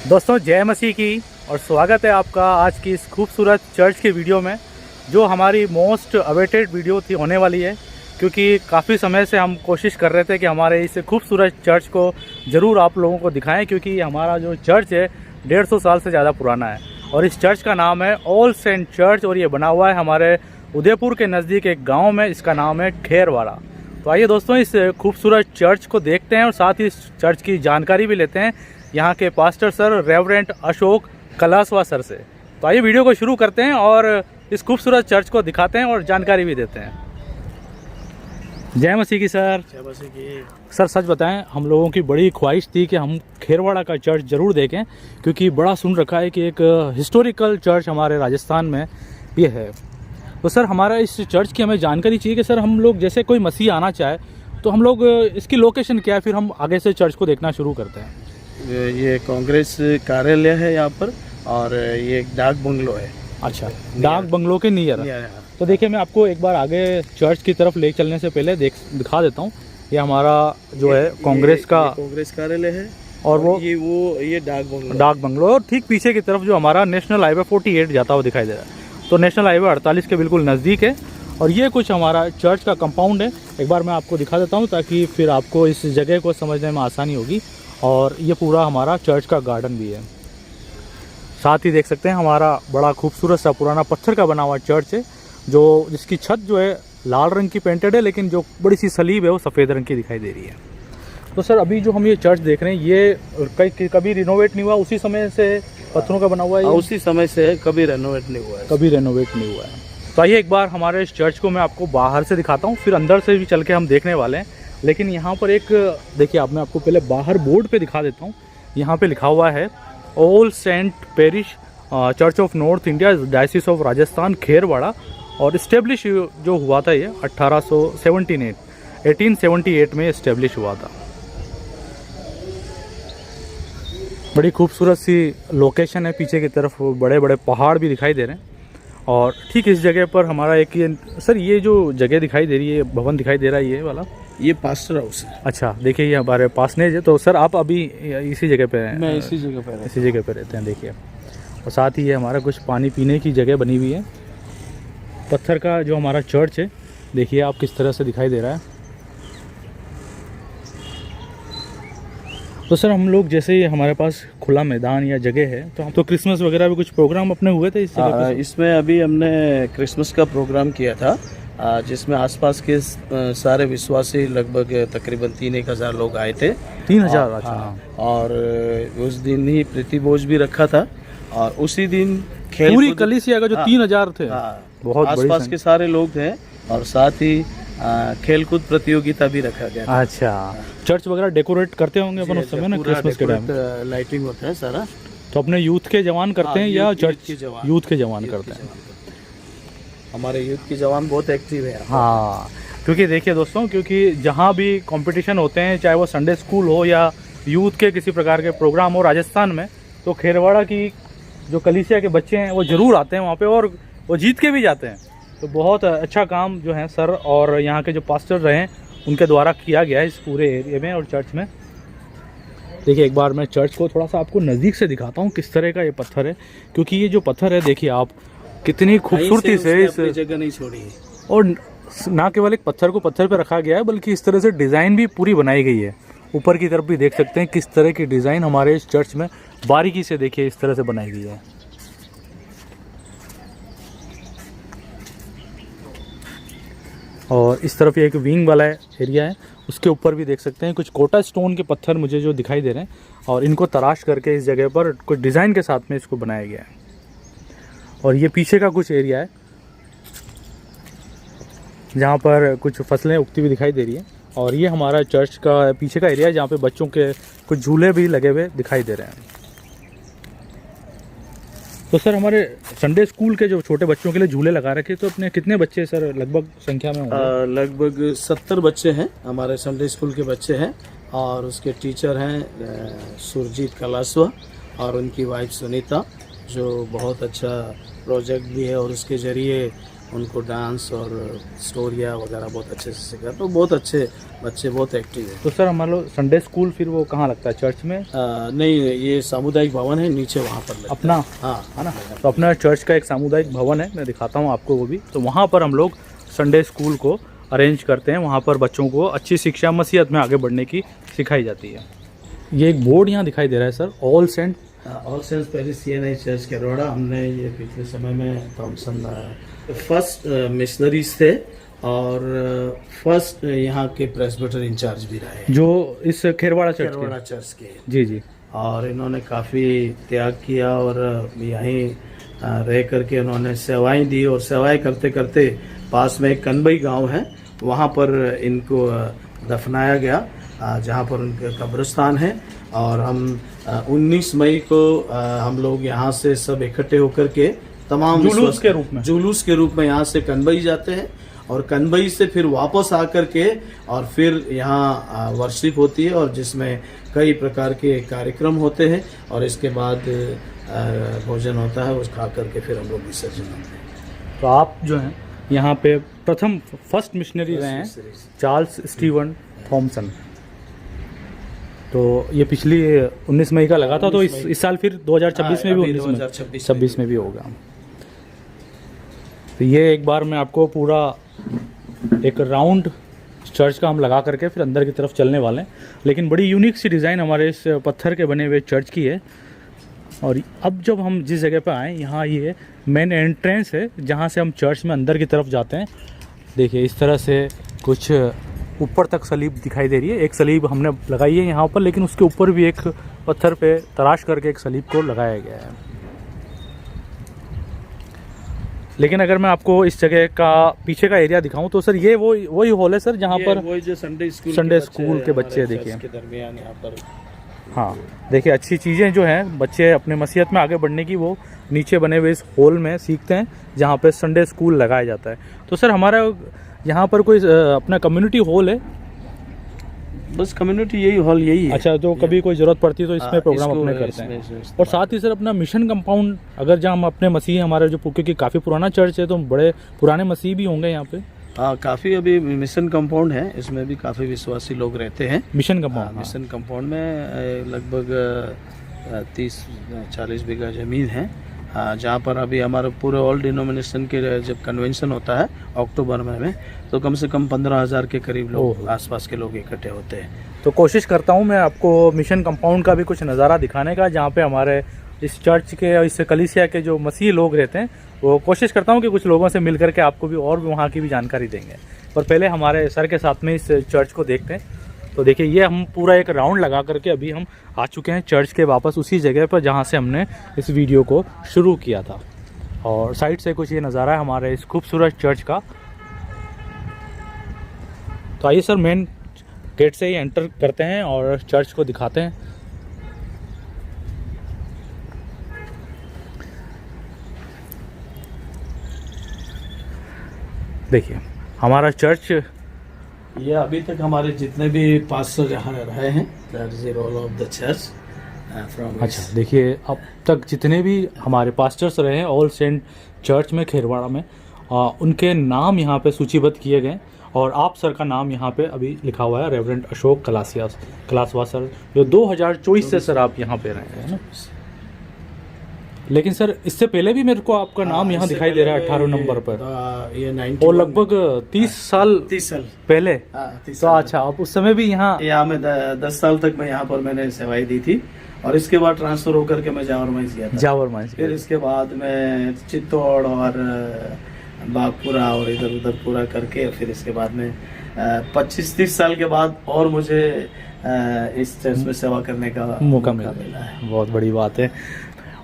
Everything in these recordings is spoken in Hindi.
दोस्तों जय मसीह की और स्वागत है आपका आज की इस खूबसूरत चर्च के वीडियो में, जो हमारी मोस्ट अवेटेड वीडियो थी होने वाली है। क्योंकि काफ़ी समय से हम कोशिश कर रहे थे कि हमारे इस खूबसूरत चर्च को ज़रूर आप लोगों को दिखाएं, क्योंकि हमारा जो चर्च है 150 साल से ज़्यादा पुराना है और इस चर्च का नाम है ऑल सेंट चर्च और ये बना हुआ है हमारे उदयपुर के नज़दीक एक गाँव में। इसका नाम है खेरवाड़ा। तो आइए दोस्तों इस खूबसूरत चर्च को देखते हैं और साथ ही इस चर्च की जानकारी भी लेते हैं यहाँ के pastor sir reverend Ashok Kalaswa sir से। तो आइए वीडियो को शुरू करते हैं और इस खूबसूरत चर्च को दिखाते हैं और जानकारी भी देते हैं। जय मसीह की सर। जय मसीह की। सर सच बताएं, हम लोगों की बड़ी ख्वाहिश थी कि हम खेरवाड़ा का चर्च ज़रूर देखें, क्योंकि बड़ा सुन रखा है कि एक हिस्टोरिकल चर्च हमारे राजस्थान में ये है। तो सर हमारा इस चर्च की हमें जानकारी चाहिए कि सर हम लोग जैसे कोई मसीह आना चाहे तो हम लोग इसकी लोकेशन क्या है, फिर हम आगे से चर्च को देखना शुरू करते हैं। ये कांग्रेस कार्यालय है यहाँ पर और ये एक डाक बंगलो है। अच्छा, डाक बंगलो के नियर। तो देखिए मैं आपको एक बार आगे चर्च की तरफ ले चलने से पहले दिखा देता हूँ। ये हमारा जो है कांग्रेस का कांग्रेस कार्यालय है और ये डाक बंगलो और ठीक पीछे की तरफ जो हमारा नेशनल हाईवे 48 जाता हुआ दिखाई दे रहा है। तो नेशनल हाईवे 48 के बिल्कुल नज़दीक है और ये कुछ हमारा चर्च का कंपाउंड है। एक बार मैं आपको दिखा देता हूँ ताकि फिर आपको इस जगह को समझने में आसानी होगी। और ये पूरा हमारा चर्च का गार्डन भी है। साथ ही देख सकते हैं हमारा बड़ा खूबसूरत सा पुराना पत्थर का बना हुआ चर्च है, जो जिसकी छत जो है लाल रंग की पेंटेड है, लेकिन जो बड़ी सी सलीब है वो सफ़ेद रंग की दिखाई दे रही है। तो सर अभी जो हम ये चर्च देख रहे हैं ये कभी रिनोवेट नहीं हुआ, उसी समय से पत्थरों का बना हुआ है? उसी समय से है, कभी रेनोवेट नहीं हुआ है। कभी रेनोवेट नहीं हुआ है। तो आइए एक बार हमारे इस चर्च को मैं आपको बाहर से दिखाता हूँ, फिर अंदर से भी चल के हम देखने वाले हैं। लेकिन यहाँ पर एक देखिए, मैं आपको पहले बाहर बोर्ड पे दिखा देता हूँ। यहाँ पे लिखा हुआ है all saint parish church of north India diocese of Rajasthan Kherwara, और इस्टेब्लिश जो हुआ था ये 1878 में इस्टेब्लिश हुआ था। बड़ी खूबसूरत सी लोकेशन है, पीछे की तरफ बड़े बड़े पहाड़ भी दिखाई दे रहे हैं। और ठीक इस जगह पर हमारा एक सर ये जो जगह दिखाई दे रही है, भवन दिखाई दे रहा है, ये वाला ये पास्टर हाउस है। अच्छा, देखिए ये हमारे पासनेज है। तो सर आप अभी इसी जगह पे हैं? मैं इसी जगह पे रहते हैं। देखिए, और साथ ही ये हमारा कुछ पानी पीने की जगह बनी हुई है। पत्थर का जो हमारा चर्च है, देखिए आप किस तरह से दिखाई दे रहा है। तो सर हम लोग जैसे ही हमारे पास खुला मैदान या जगह है, तो हम तो क्रिसमस वगैरह भी कुछ प्रोग्राम अपने हुए थे इस जगह पे? इसमें अभी हमने क्रिसमस का प्रोग्राम किया था, जिसमें आसपास के सारे विश्वासी लगभग तकरीबन 3-1 हज़ार लोग आए थे। 3,000? अच्छा। और उस दिन ही प्रतिभोज भी रखा था और उसी दिन पूरी कलीसिया का जो 3,000 थे, बहुत आसपास के सारे लोग थे और साथ ही खेलकूद प्रतियोगिता भी रखा गया था। अच्छा, चर्च वगैरह डेकोरेट करते होंगे अपन उस समय ना, क्रिसमस के टाइम लाइटिंग होता है सारा। तो अपने यूथ के जवान करते हैं या चर्च यूथ के जवान करते हैं? हमारे यूथ के जवान बहुत एक्टिव है। हाँ, क्योंकि देखिए दोस्तों, क्योंकि जहाँ भी कंपटीशन होते हैं, चाहे वो संडे स्कूल हो या यूथ के किसी प्रकार के प्रोग्राम हो राजस्थान में, तो खेरवाड़ा की जो कलीसिया के बच्चे हैं वो ज़रूर आते हैं वहाँ पे और वो जीत के भी जाते हैं। तो बहुत अच्छा काम जो है सर और यहाँ के जो पास्टर रहे उनके द्वारा किया गया है इस पूरे एरिया में और चर्च में। देखिए एक बार मैं चर्च को थोड़ा सा आपको नज़दीक से दिखाता हूँ किस तरह का ये पत्थर है, क्योंकि ये जो पत्थर है देखिए आप कितनी खूबसूरती से इस जगह नहीं छोड़ी। और ना केवल एक पत्थर को पत्थर पे रखा गया है, बल्कि इस तरह से डिज़ाइन भी पूरी बनाई गई है। ऊपर की तरफ भी देख सकते हैं किस तरह की डिज़ाइन हमारे इस चर्च में बारीकी से देखिए इस तरह से बनाई गई है। और इस तरफ एक विंग वाला एरिया है, उसके ऊपर भी देख सकते हैं कुछ कोटा स्टोन के पत्थर मुझे जो दिखाई दे रहे हैं, और इनको तराश करके इस जगह पर कुछ डिज़ाइन के साथ में इसको बनाया गया है। और ये पीछे का कुछ एरिया है जहाँ पर कुछ फसलें उगती हुई दिखाई दे रही है, और ये हमारा चर्च का पीछे का एरिया है जहाँ पे बच्चों के कुछ झूले भी लगे हुए दिखाई दे रहे हैं। तो सर हमारे संडे स्कूल के जो छोटे बच्चों के लिए झूले लगा रखे, तो अपने कितने बच्चे सर लगभग संख्या में होंगे? लगभग 70 बच्चे हैं हमारे संडे स्कूल के बच्चे हैं, और उसके टीचर हैं सुरजीत कलासवा और उनकी वाइफ सुनीता, जो बहुत अच्छा प्रोजेक्ट भी है और उसके ज़रिए उनको डांस और स्टोरिया वगैरह बहुत अच्छे से सिखा, तो बहुत अच्छे बच्चे, बहुत एक्टिव है। तो सर हमारा संडे स्कूल फिर वो कहाँ लगता है, चर्च में? नहीं, ये सामुदायिक भवन है नीचे, वहाँ पर लगता अपना, हाँ है ना। तो अपना चर्च का एक सामुदायिक भवन है, मैं दिखाता हूँ आपको वो भी। तो वहाँ पर हम लोग संडे स्कूल को अरेंज करते हैं। वहाँ पर बच्चों को अच्छी शिक्षा मसीहत में आगे बढ़ने की सिखाई जाती है। ये एक बोर्ड यहाँ दिखाई दे रहा है sir, all saints parish CNI church Kairoda. हमने ये पिछले समय में थॉमसन फर्स्ट मिशनरीज थे और फर्स्ट यहाँ के प्रेस्बिटर इंचार्ज भी रहे, जो इस खेरवाड़ा चर्च के। जी जी। और इन्होंने काफ़ी त्याग किया और यहीं रह करके उन्होंने सेवाएं दी, और सेवाएं करते करते पास में एक कनबई गांव है, वहाँ पर इनको दफनाया गया, जहाँ पर उनका कब्रिस्तान है। और हम 19 मई को हम लोग यहाँ से सब इकट्ठे होकर के तमाम जुलूस के रूप में यहाँ से कनबई जाते हैं, और कनबई से फिर वापस आकर के और फिर यहाँ वर्शिप होती है, और जिसमें कई प्रकार के कार्यक्रम होते हैं, और इसके बाद भोजन होता है, उस खा करके फिर हम लोग विसर्जन होते हैं। तो आप जो हैं यहाँ पे फर्स्ट मिशनरी रहे हैं, चार्ल्स स्टीवन थॉमसन। तो ये पिछली 19 मई का लगा था, तो इस साल फिर 2026 में भी 2026 में भी होगा। तो ये एक बार मैं आपको पूरा एक राउंड चर्च का हम लगा करके फिर अंदर की तरफ चलने वाले हैं। लेकिन बड़ी यूनिक सी डिज़ाइन हमारे इस पत्थर के बने हुए चर्च की है। और अब जब हम जिस जगह पर आए, यहाँ ये मेन एंट्रेंस है जहाँ से हम चर्च में अंदर की तरफ जाते हैं। देखिए इस तरह से कुछ ऊपर तक सलीब दिखाई दे रही है। एक सलीब हमने लगाई है यहाँ पर, लेकिन उसके ऊपर भी एक पत्थर पे तराश करके एक सलीब को लगाया गया है। लेकिन अगर मैं आपको इस जगह का पीछे का एरिया दिखाऊं तो सर ये वही हॉल है सर, जहाँ पर वही जो संडे स्कूल के बच्चे देखिए के दरमियान यहाँ पर। हाँ देखिए, अच्छी चीज़ें जो हैं बच्चे अपने मसीहत में आगे बढ़ने की, वो नीचे बने हुए इस हॉल में सीखते हैं, जहाँ पे संडे स्कूल लगाया जाता है। तो सर हमारा यहाँ पर कोई अपना कम्युनिटी हॉल है? बस कम्युनिटी यही हॉल यही है। अच्छा, तो कभी कोई ज़रूरत पड़ती है तो इसमें प्रोग्राम अपने करते हैं। और साथ ही सर अपना मिशन कंपाउंड, अगर जहाँ हम अपने मसीह हमारे जो क्योंकि काफ़ी पुराना चर्च है, तो बड़े पुराने मसीह भी होंगे यहाँ पे। हाँ, काफ़ी अभी मिशन कंपाउंड है, इसमें भी काफ़ी विश्वासी लोग रहते हैं। मिशन कंपाउंड में लगभग 30-40 बीघा ज़मीन है, जहाँ पर अभी हमारे पूरे ऑल डिनोमिनेशन के जब कन्वेंशन होता है अक्टूबर में तो कम से कम 15,000 के करीब लोग, आसपास के लोग इकट्ठे होते हैं। तो कोशिश करता हूँ मैं आपको मिशन कंपाउंड का भी कुछ नज़ारा दिखाने का, जहाँ पे हमारे इस चर्च के और इस कलीसिया के जो मसीह लोग रहते हैं, वो कोशिश करता हूँ कि कुछ लोगों से मिल करके आपको भी और भी वहाँ की भी जानकारी देंगे। पर पहले हमारे सर के साथ में इस चर्च को देखते हैं। तो देखिए, ये हम पूरा एक राउंड लगा करके अभी हम आ चुके हैं चर्च के वापस उसी जगह पर जहाँ से हमने इस वीडियो को शुरू किया था। और साइड से कुछ ये नज़ारा है हमारे इस खूबसूरत चर्च का। तो आइए सर, मेन गेट से ही एंटर करते हैं और चर्च को दिखाते हैं। देखिए हमारा चर्च, ये अभी तक हमारे जितने भी पास्टर यहाँ रहे हैं, that is the role of the church from. अच्छा देखिए, अब तक जितने भी हमारे पास्टर्स रहे हैं ऑल सेंट चर्च में खेरवाड़ा में, उनके नाम यहाँ पे सूचीबद्ध किए गए। और आप सर का नाम यहाँ पे अभी लिखा हुआ है, रेवरेंड अशोक कलासवा सर, जो 2024 से सर आप यहाँ पे रहे हैं ना। लेकिन सर इससे पहले भी मेरे को आपका नाम यहाँ दिखाई दे रहा है 18 नंबर पर, ये 91 और लगभग 30 साल पहले। तो अच्छा, आप उस समय भी यहाँ मैं 10 साल तक मैं यहाँ पर मैंने सेवाएं दी थी, और इसके बाद ट्रांसफर होकर के मैं जावर माइंस, फिर इसके बाद मैं चित्तौड़ और बागपुरा और इधर उधर पूरा करके, फिर इसके बाद में 25-30 साल के बाद और मुझे इस चर्च में सेवा करने का मौका मिला है। बहुत बड़ी बात है।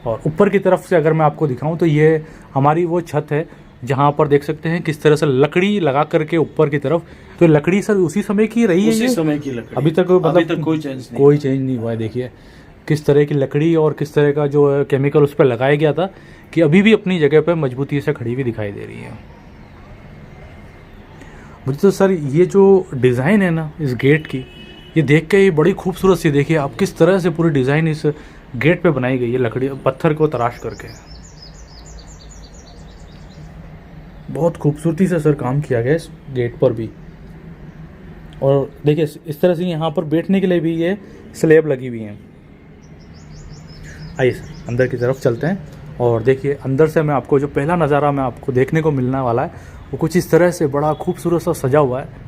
और ऊपर की तरफ से अगर मैं आपको दिखाऊं तो ये हमारी वो छत है जहाँ पर देख सकते हैं किस तरह से लकड़ी लगा करके ऊपर की तरफ। तो लकड़ी सर उसी समय की रही है, उसी समय की लकड़ी, अभी तक मतलब कोई चेंज नहीं हुआ है। देखिए किस तरह की लकड़ी और किस तरह का जो केमिकल उस पर लगाया गया था कि अभी भी अपनी जगह पर मजबूती से खड़ी हुई दिखाई दे रही है मुझे। तो सर ये जो डिज़ाइन है ना इस गेट की, ये देख के ये बड़ी खूबसूरत सी, देखिए आप किस तरह से पूरी डिज़ाइन इस गेट पे बनाई गई है, लकड़ी पत्थर को तराश करके। बहुत खूबसूरती से सर काम किया गया है इस गेट पर भी। और देखिए इस तरह से यहाँ पर बैठने के लिए भी ये स्लैब लगी हुई हैं। आइए सर अंदर की तरफ चलते हैं और देखिए अंदर से मैं आपको जो पहला नज़ारा मैं आपको देखने को मिलने वाला है वो कुछ इस तरह से बड़ा खूबसूरत सा सजा हुआ है।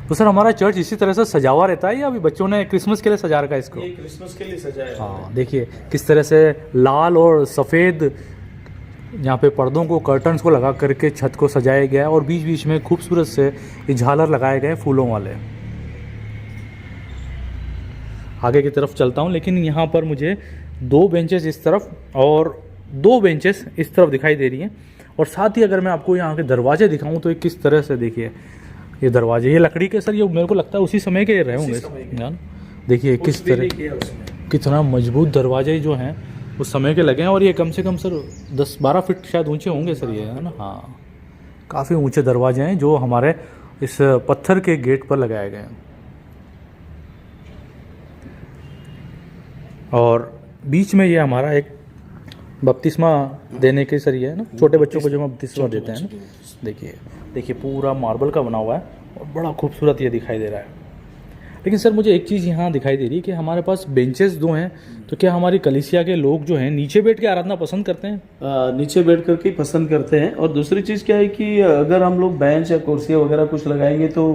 तो सर हमारा चर्च इसी तरह से सजा हुआ रहता है या अभी बच्चों ने क्रिसमस के लिए सजा रखा है इसको? ये क्रिसमस के लिए सजाया। हाँ देखिए किस तरह से लाल और सफ़ेद यहाँ पे पर्दों को कर्टन्स को लगा करके छत को सजाया गया है और बीच बीच में खूबसूरत से ये झालर लगाए गए फूलों वाले। आगे की तरफ चलता हूँ, लेकिन यहाँ पर मुझे 2 बेंचेस इस तरफ और 2 बेंचेस इस तरफ दिखाई दे रही हैं। और साथ ही अगर मैं आपको यहाँ के दरवाजे दिखाऊँ तो ये किस तरह से देखिए ये दरवाजे, ये लकड़ी के सर, ये मेरे को लगता है उसी समय के रहे होंगे। देखिए किस तरह कितना मजबूत दरवाजे जो हैं उस समय के लगे हैं और ये कम से कम सर 10-12 फीट शायद ऊंचे होंगे सर ये, है ना? हाँ काफ़ी ऊंचे दरवाजे हैं जो हमारे इस पत्थर के गेट पर लगाए गए हैं। और बीच में ये हमारा एक बपतिस्मा देने के सर ये है ना, छोटे बच्चों को जो हम बपतिस्मा देते हैं ना। देखिए पूरा मार्बल का बना हुआ है और बड़ा खूबसूरत ये दिखाई दे रहा है। लेकिन सर मुझे एक चीज़ यहाँ दिखाई दे रही है कि हमारे पास बेंचेस 2 हैं, तो क्या हमारी कलीसिया के लोग जो हैं नीचे बैठ के आराधना पसंद करते हैं? नीचे बैठ करके पसंद करते हैं। और दूसरी चीज़ क्या है कि अगर हम लोग बेंच या कुर्सियाँ वगैरह कुछ लगाएंगे तो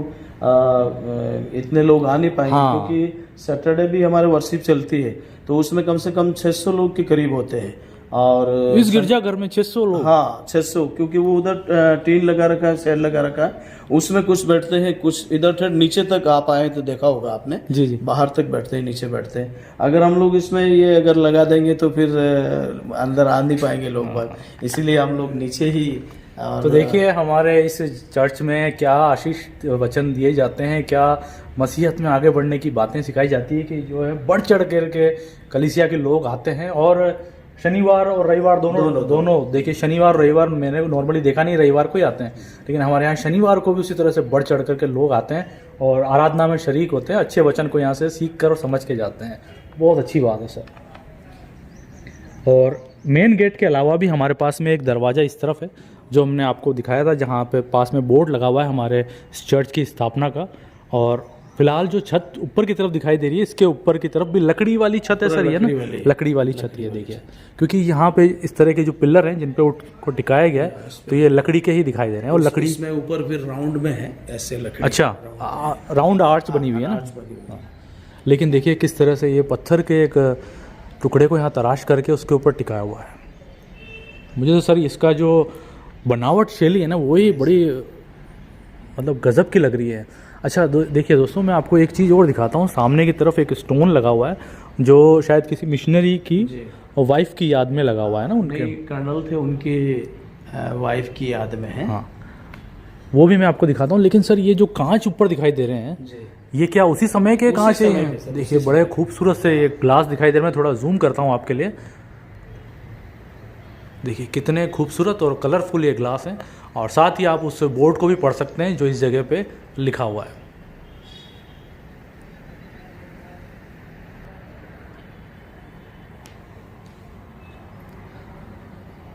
इतने लोग आ नहीं पाएंगे। हाँ। क्योंकि सैटरडे भी हमारे वर्शिप चलती है तो उसमें कम से कम 600 लोग के करीब होते हैं। और इस गिरजाघर में 600 लोग? हाँ 600, क्योंकि वो उधर टीन लगा रखा है, शेड लगा रखा है, उसमें कुछ बैठते हैं, कुछ इधर ठेठ नीचे तक आप आए तो देखा होगा आपने। जी जी। बाहर तक बैठते हैं, नीचे बैठते हैं। अगर हम लोग इसमें ये अगर लगा देंगे तो फिर अंदर आ नहीं पाएंगे लोग बाग, इसीलिए हम लोग नीचे ही। तो देखिए हमारे इस चर्च में क्या आशीष वचन दिए जाते हैं, क्या मसीहत में आगे बढ़ने की बातें सिखाई जाती है कि जो है बढ़ चढ़ करके कलीसिया के लोग आते हैं। और शनिवार और रविवार दोनों देखिए, शनिवार रविवार मैंने नॉर्मली देखा नहीं, रविवार को ही आते हैं, लेकिन हमारे यहाँ शनिवार को भी उसी तरह से बढ़ चढ़ करके लोग आते हैं और आराधना में शरीक होते हैं, अच्छे वचन को यहाँ से सीख कर और समझ के जाते हैं। बहुत अच्छी बात है सर। और मेन गेट के अलावा भी हमारे पास में एक दरवाज़ा इस तरफ है जो हमने आपको दिखाया था, जहाँ पे पास में बोर्ड लगा हुआ है हमारे चर्च की स्थापना का। और फिलहाल जो छत ऊपर की तरफ दिखाई दे रही है, इसके ऊपर की तरफ भी लकड़ी वाली छत है सर, ये ना लकड़ी वाली छत ये देखिए, क्योंकि यहाँ पे इस तरह के जो पिलर हैं जिन पे को टिकाया गया है तो ये लकड़ी के ही दिखाई दे रहे हैं। और लकड़ी इसमें ऊपर फिर राउंड में है ऐसे लकड़ी। अच्छा राउंड आर्च बनी हुई है ना। लेकिन देखिए किस तरह से ये पत्थर के एक टुकड़े को यहाँ तराश करके उसके ऊपर टिकाया हुआ है। मुझे तो सर इसका जो बनावट शैली है ना वही बड़ी मतलब गजब की लग रही है। अच्छा देखिए दोस्तों, मैं आपको एक चीज़ और दिखाता हूँ। सामने की तरफ एक स्टोन लगा हुआ है जो शायद किसी मिशनरी की और वाइफ की याद में लगा हुआ है ना, उनके कर्नल थे, उनकी वाइफ की याद में है। हाँ वो भी मैं आपको दिखाता हूँ। लेकिन सर ये जो कांच ऊपर दिखाई दे रहे हैं ये क्या उसी समय के कांच हैं? देखिए बड़े खूबसूरत से ये ग्लास दिखाई दे रहे हैं। मैं थोड़ा जूम करता हूँ आपके लिए। देखिए कितने खूबसूरत और कलरफुल ये ग्लास हैं। और साथ ही आप उस बोर्ड को भी पढ़ सकते हैं जो इस जगह पे लिखा हुआ है।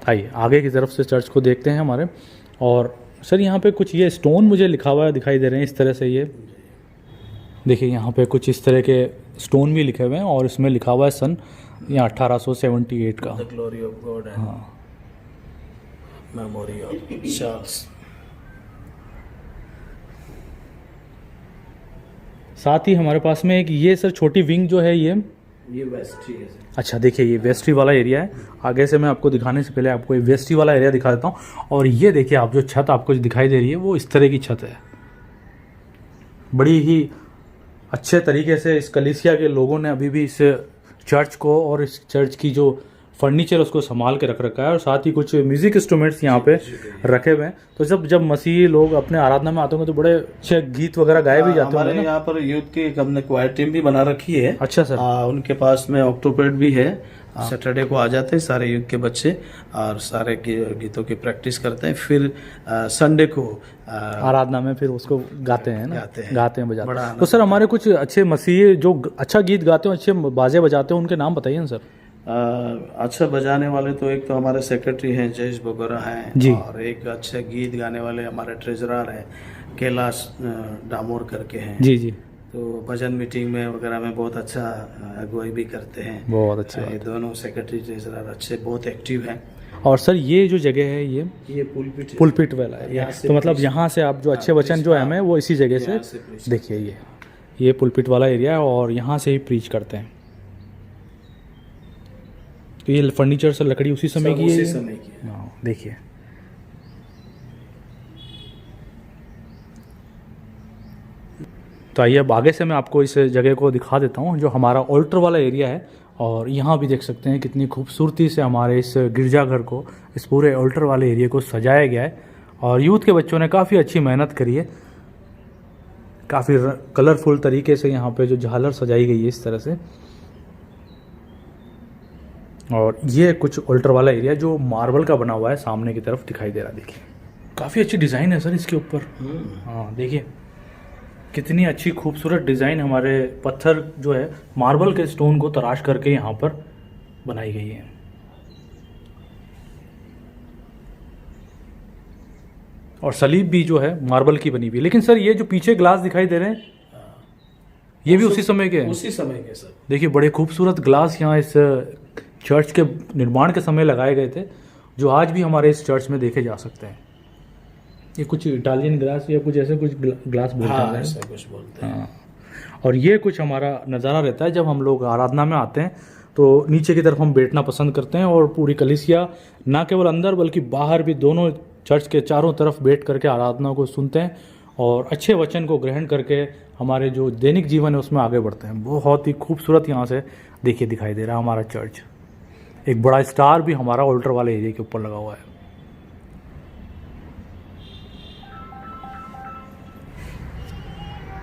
आइए आगे की तरफ से चर्च को देखते हैं हमारे। और सर यहाँ पे कुछ ये स्टोन मुझे लिखा हुआ दिखाई दे रहे हैं इस तरह से। ये देखिए यहाँ पे कुछ इस तरह के स्टोन भी लिखे हुए हैं और इसमें लिखा हुआ है सन यहाँ 1878 का। The glory of God and memory of Charles. साथ ही हमारे पास में एक ये सर छोटी विंग जो है ये वेस्ट्री है। अच्छा देखिए ये वेस्ट्री वाला एरिया है। आगे से मैं आपको दिखाने से पहले आपको ये वेस्ट्री वाला एरिया दिखा देता हूँ। और ये देखिए आप जो छत आपको जो दिखाई दे रही है वो इस तरह की छत है। बड़ी ही अच्छे तरीके से इस कलीसिया के लोगों ने अभी भी इस चर्च को और इस चर्च की जो फर्नीचर उसको संभाल के रख रखा है। और साथ ही कुछ म्यूजिक इंस्ट्रूमेंट्स यहाँ पे रखे हुए हैं। तो जब मसीही लोग अपने आराधना में आते होंगे तो बड़े अच्छे गीत वगैरह गाए भी जाते हैं। हमारे यहाँ पर यूथ की हमने क्वायर टीम भी बना रखी है। अच्छा सर। उनके पास में ऑक्टोपेड भी है। सैटरडे को आ जाते हैं सारे यूथ के बच्चे और सारे गीतों की प्रैक्टिस करते हैं। फिर संडे को आराधना में फिर उसको गाते हैं ना, गाते हैं बजाते हैं। तो सर हमारे कुछ अच्छे मसीही जो अच्छा गीत गाते हैं, अच्छे बाजे बजाते हैं, उनके नाम बताइए ना सर। अच्छा बजाने वाले तो एक तो हमारे सेक्रेटरी हैं जयेश बोगरा हैं जी। और एक अच्छे गीत गाने वाले हमारे ट्रेजरर हैं कैलाश डामोर करके हैं। जी जी, तो भजन मीटिंग में वगैरह में बहुत अच्छा अगुवाई भी करते हैं। बहुत अच्छी ये बात। दोनों सेक्रेटरी ट्रेजरर अच्छे बहुत एक्टिव हैं। और सर ये जो जगह है ये पुलपिट वाला है, यहाँ से तो मतलब यहाँ से आप जो अच्छे वचन जो है हमें वो इसी जगह यहाँ से preach देखिए, ये पुलपिट वाला एरिया है और यहाँ से ही प्रीच करते हैं। तो ये फर्नीचर से लकड़ी उसी समय सब की है उसी ये? समय की है। हाँ, देखिए तो आइए अब आगे से मैं आपको इस जगह को दिखा देता हूँ जो हमारा ऑल्टर वाला एरिया है। और यहाँ भी देख सकते हैं कितनी खूबसूरती से हमारे इस गिरजाघर को, इस पूरे ऑल्टर वाले एरिया को सजाया गया है। और यूथ के बच्चों ने काफ़ी अच्छी मेहनत करी है, काफ़ी कलरफुल तरीके से यहाँ पे जो झालर सजाई गई है इस तरह से। और ये कुछ ऑल्टर वाला एरिया जो मार्बल का बना हुआ है सामने की तरफ दिखाई दे रहा है। देखिए काफ़ी अच्छी डिज़ाइन है सर इसके ऊपर। हाँ देखिए कितनी अच्छी खूबसूरत डिज़ाइन हमारे पत्थर जो है मार्बल के स्टोन को तराश करके यहाँ पर बनाई गई है। और सलीब भी जो है मार्बल की बनी हुई है। लेकिन सर ये जो पीछे ग्लास दिखाई दे रहे हैं ये भी उसी समय के हैं? उसी समय के सर। देखिए बड़े खूबसूरत ग्लास यहाँ इस चर्च के निर्माण के समय लगाए गए थे जो आज भी हमारे इस चर्च में देखे जा सकते हैं। ये कुछ इटालियन ग्लास या कुछ ऐसे कुछ ग्लास बोलते हैं। हाँ, ऐसा कुछ बोलते हैं। हाँ। और ये कुछ हमारा नज़ारा रहता है जब हम लोग आराधना में आते हैं तो नीचे की तरफ हम बैठना पसंद करते हैं और पूरी कलीसिया ना केवल अंदर बल्कि बाहर भी दोनों चर्च के चारों तरफ बैठ करके आराधना को सुनते हैं और अच्छे वचन को ग्रहण करके हमारे जो दैनिक जीवन है उसमें आगे बढ़ते हैं। बहुत ही खूबसूरत यहाँ से देखिए दिखाई दे रहा है हमारा चर्च। एक बड़ा स्टार भी हमारा ऑल्टर वाले एरिया के ऊपर लगा हुआ है।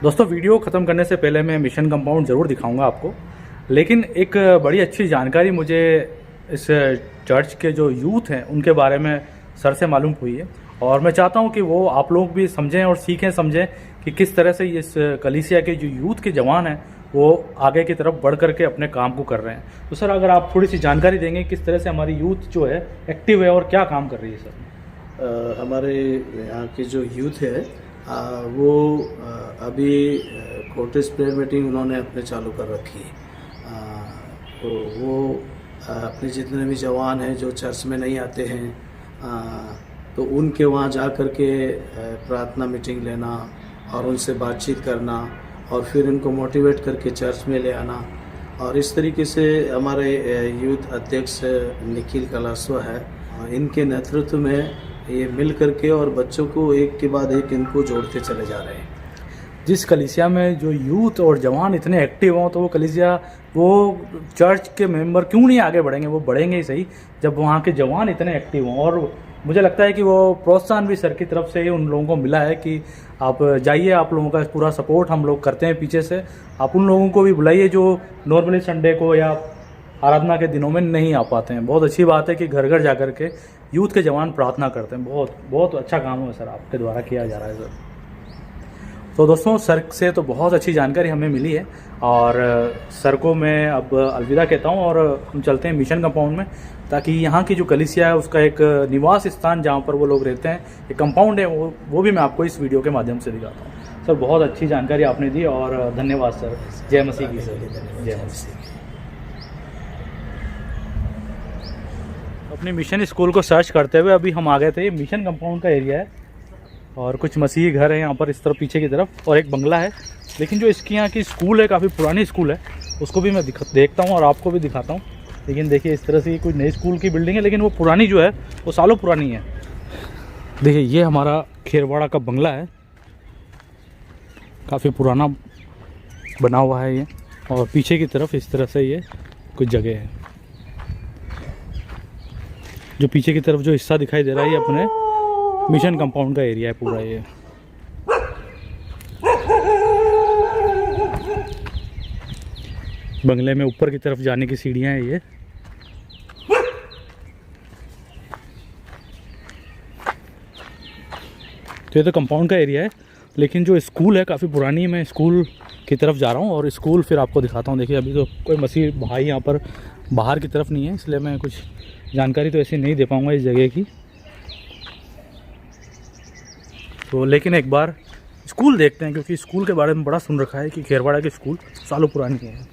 दोस्तों वीडियो ख़त्म करने से पहले मैं मिशन कंपाउंड ज़रूर दिखाऊंगा आपको, लेकिन एक बड़ी अच्छी जानकारी मुझे इस चर्च के जो यूथ हैं उनके बारे में सर से मालूम हुई है और मैं चाहता हूं कि वो आप लोग भी समझें और सीखें समझें कि किस तरह से इस कलीसिया के जो यूथ के जवान हैं वो आगे की तरफ बढ़ करके अपने काम को कर रहे हैं। तो सर अगर आप थोड़ी सी जानकारी देंगे किस तरह से हमारी यूथ जो है एक्टिव है और क्या काम कर रही है सर? हमारे यहाँ की जो यूथ है वो अभी कोर्टिस प्रेयर मीटिंग उन्होंने अपने चालू कर रखी है। तो वो अपने जितने भी जवान हैं जो चर्च में नहीं आते हैं तो उनके वहाँ जा कर के प्रार्थना मीटिंग लेना और उनसे बातचीत करना और फिर इनको मोटिवेट करके चर्च में ले आना। और इस तरीके से हमारे यूथ अध्यक्ष निखिल कलास्वा है, इनके नेतृत्व में ये मिल करके और बच्चों को एक के बाद एक इनको जोड़ते चले जा रहे हैं। जिस कलीसिया में जो यूथ और जवान इतने एक्टिव हों तो वो कलीसिया, वो चर्च के मेंबर क्यों नहीं आगे बढ़ेंगे? वो बढ़ेंगे ही सही जब वहाँ के जवान इतने एक्टिव हों। और मुझे लगता है कि वो प्रोत्साहन भी सर की तरफ से ही उन लोगों को मिला है कि आप जाइए, आप लोगों का पूरा सपोर्ट हम लोग करते हैं पीछे से। आप उन लोगों को भी बुलाइए जो नॉर्मली संडे को या आराधना के दिनों में नहीं आ पाते हैं। बहुत अच्छी बात है कि घर घर जा कर के यूथ के जवान प्रार्थना करते हैं। बहुत बहुत अच्छा काम है सर आपके द्वारा किया जा रहा है सर। तो दोस्तों सर से तो बहुत अच्छी जानकारी हमें मिली है और सर को मैं अब अलविदा कहता हूं और हम चलते हैं मिशन कंपाउंड में, ताकि यहाँ की जो कलीसिया है उसका एक निवास स्थान जहाँ पर वो लोग रहते हैं, एक कंपाउंड है, वो भी मैं आपको इस वीडियो के माध्यम से दिखाता हूँ। सर बहुत अच्छी जानकारी आपने दी और धन्यवाद सर। जय मसीह की सर। जय मसीह। अपने मिशन स्कूल को सर्च करते हुए अभी हम आ गए थे। ये मिशन कंपाउंड का एरिया है और कुछ मसीही घर है यहाँ पर इस तरफ पीछे की तरफ और एक बंगला है। लेकिन जो इसकी यहाँ की स्कूल है काफ़ी पुरानी स्कूल है, उसको भी मैं देखता हूँ और आपको भी दिखाता हूँ। लेकिन देखिए इस तरह से कोई नई स्कूल की बिल्डिंग है लेकिन वो पुरानी जो है वो सालों पुरानी है। देखिए ये हमारा खेरवाड़ा का बंगला है, काफ़ी पुराना बना हुआ है ये। और पीछे की तरफ इस तरह से ये कुछ जगह है। जो पीछे की तरफ जो हिस्सा दिखाई दे रहा है ये अपने मिशन कंपाउंड का एरिया है पूरा। ये बंगले में ऊपर की तरफ जाने की सीढ़ियाँ हैं ये। तो ये तो कंपाउंड का एरिया है, लेकिन जो स्कूल है काफ़ी पुरानी। मैं स्कूल की तरफ जा रहा हूँ और स्कूल फिर आपको दिखाता हूँ। देखिए अभी तो कोई मसीह भाई यहाँ पर बाहर की तरफ नहीं है, इसलिए मैं कुछ जानकारी तो ऐसी नहीं दे पाऊँगा इस जगह की। तो लेकिन एक बार स्कूल देखते हैं, क्योंकि स्कूल के बारे में बड़ा सुन रखा है कि खेरवाड़ा की स्कूल सालों पुरानी है।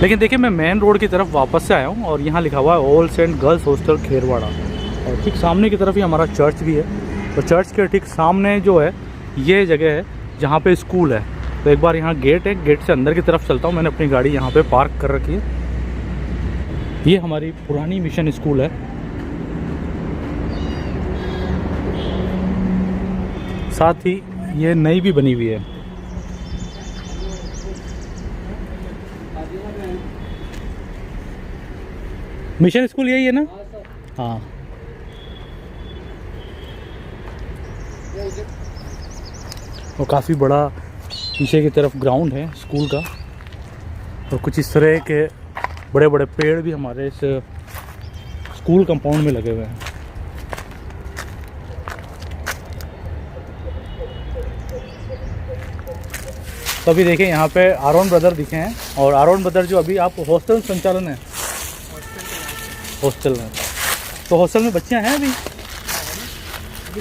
लेकिन देखिए मैं मेन रोड की तरफ वापस से आया हूँ और यहाँ लिखा हुआ है all saint girls hostel Kherwara, और ठीक सामने की तरफ ही हमारा चर्च भी है। तो चर्च के ठीक सामने जो है ये जगह है जहाँ पे स्कूल है। तो एक बार यहाँ गेट है, गेट से अंदर की तरफ चलता हूँ। मैंने अपनी गाड़ी यहाँ पे पार्क कर रखी है। ये हमारी पुरानी मिशन स्कूल है। साथ ही ये नई भी बनी हुई है। मिशन स्कूल यही है ना? हाँ। और काफ़ी बड़ा पीछे की तरफ ग्राउंड है स्कूल का, और कुछ इस तरह के बड़े बड़े पेड़ भी हमारे इस स्कूल कंपाउंड में लगे हुए हैं। तो अभी देखिए यहाँ पे आरोन ब्रदर दिखे हैं, और आरोन ब्रदर जो अभी आप हॉस्टल संचालन है, हॉस्टल में, तो हॉस्टल में बच्चियाँ हैं अभी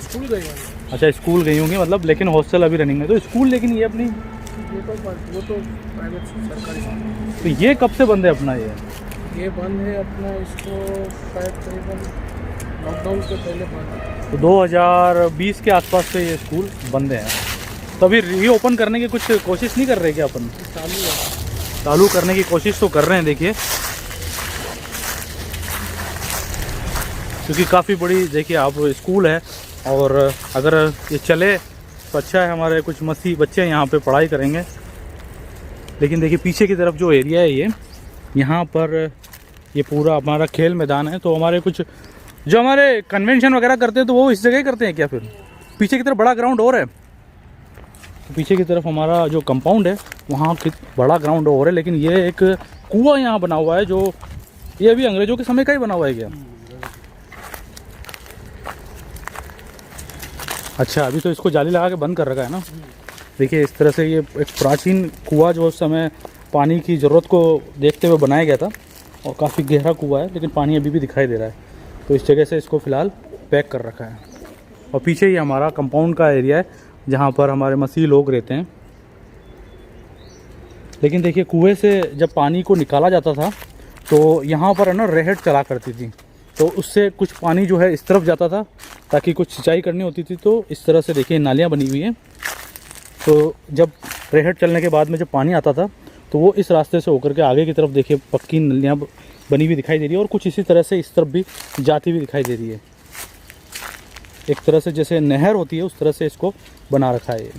स्कूल गई हैं। अच्छा स्कूल गई होंगी मतलब, लेकिन हॉस्टल अभी रनिंग में। तो स्कूल लेकिन ये अपनी वो तो प्राइवेट सरकारी। तो ये कब से बंद है अपना? ये बंद है अपना, इसको शायद करीबन लॉकडाउन से पहले बंद है। तो 2020 के आसपास से ये स्कूल बंद है। तो अभी रीओपन करने की कुछ कोशिश नहीं कर रहे क्या अपन? चालू है, चालू करने की कोशिश तो कर रहे हैं देखिए, क्योंकि काफ़ी बड़ी देखिए आप स्कूल है, और अगर ये चले तो अच्छा है। हमारे कुछ मसीह बच्चे यहाँ पे पढ़ाई करेंगे। लेकिन देखिए पीछे की तरफ जो एरिया है ये, यहाँ पर ये पूरा हमारा खेल मैदान है। तो हमारे कुछ जो हमारे कन्वेंशन वगैरह करते हैं तो वो इस जगह ही करते हैं क्या? फिर पीछे की तरफ बड़ा ग्राउंड और है। तो पीछे की तरफ हमारा जो कंपाउंड है वहाँ बड़ा ग्राउंड और है, लेकिन ये एक कुआं यहाँ बना हुआ है, जो ये अभी अंग्रेजों के समय का ही बना हुआ है क्या? अच्छा, अभी तो इसको जाली लगा के बंद कर रखा है ना। देखिए इस तरह से ये एक प्राचीन कुआं जो उस समय पानी की ज़रूरत को देखते हुए बनाया गया था, और काफ़ी गहरा कुआं है, लेकिन पानी अभी भी दिखाई दे रहा है। तो इस जगह से इसको फ़िलहाल पैक कर रखा है। और पीछे ही हमारा कंपाउंड का एरिया है जहाँ पर हमारे मसीह लोग रहते हैं। लेकिन देखिए कुएँ से जब पानी को निकाला जाता था तो यहाँ पर है ना रेहट चला करती थी, तो उससे कुछ पानी जो है इस तरफ जाता था ताकि कुछ सिंचाई करनी होती थी। तो इस तरह से देखिए नालियाँ बनी हुई हैं। तो जब रेहट चलने के बाद में जब पानी आता था तो वो इस रास्ते से होकर के आगे की तरफ देखिए पक्की नलियाँ बनी हुई दिखाई दे रही है, और कुछ इसी तरह से इस तरफ भी जाती हुई दिखाई दे रही है। एक तरह से जैसे नहर होती है उस तरह से इसको बना रखा है ये।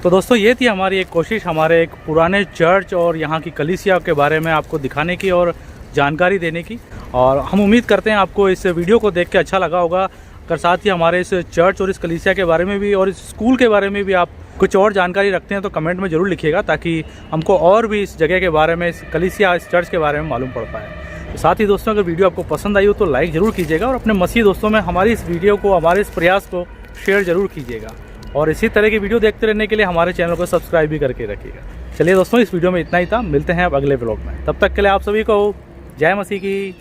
तो दोस्तों ये थी हमारी एक कोशिश हमारे एक पुराने चर्च और यहाँ की कलीसिया के बारे में आपको दिखाने की और जानकारी देने की। और हम उम्मीद करते हैं आपको इस वीडियो को देख के अच्छा लगा होगा। अगर साथ ही हमारे इस चर्च और इस कलीसिया के बारे में भी और इस स्कूल के बारे में भी आप कुछ और जानकारी रखते हैं तो कमेंट में ज़रूर लिखिएगा, ताकि हमको और भी इस जगह के बारे में, इस कलीसिया, इस चर्च के बारे में मालूम पड़ पाए। तो साथ ही दोस्तों अगर वीडियो आपको पसंद आई हो तो लाइक ज़रूर कीजिएगा, और अपने मसीह दोस्तों में हमारी इस वीडियो को, हमारे इस प्रयास को शेयर ज़रूर कीजिएगा। और इसी तरह की वीडियो देखते रहने के लिए हमारे चैनल को सब्सक्राइब भी करके रखिएगा। चलिए दोस्तों, इस वीडियो में इतना ही था। मिलते हैं अब अगले ब्लॉग में। तब तक के लिए आप सभी को जय मसीह की।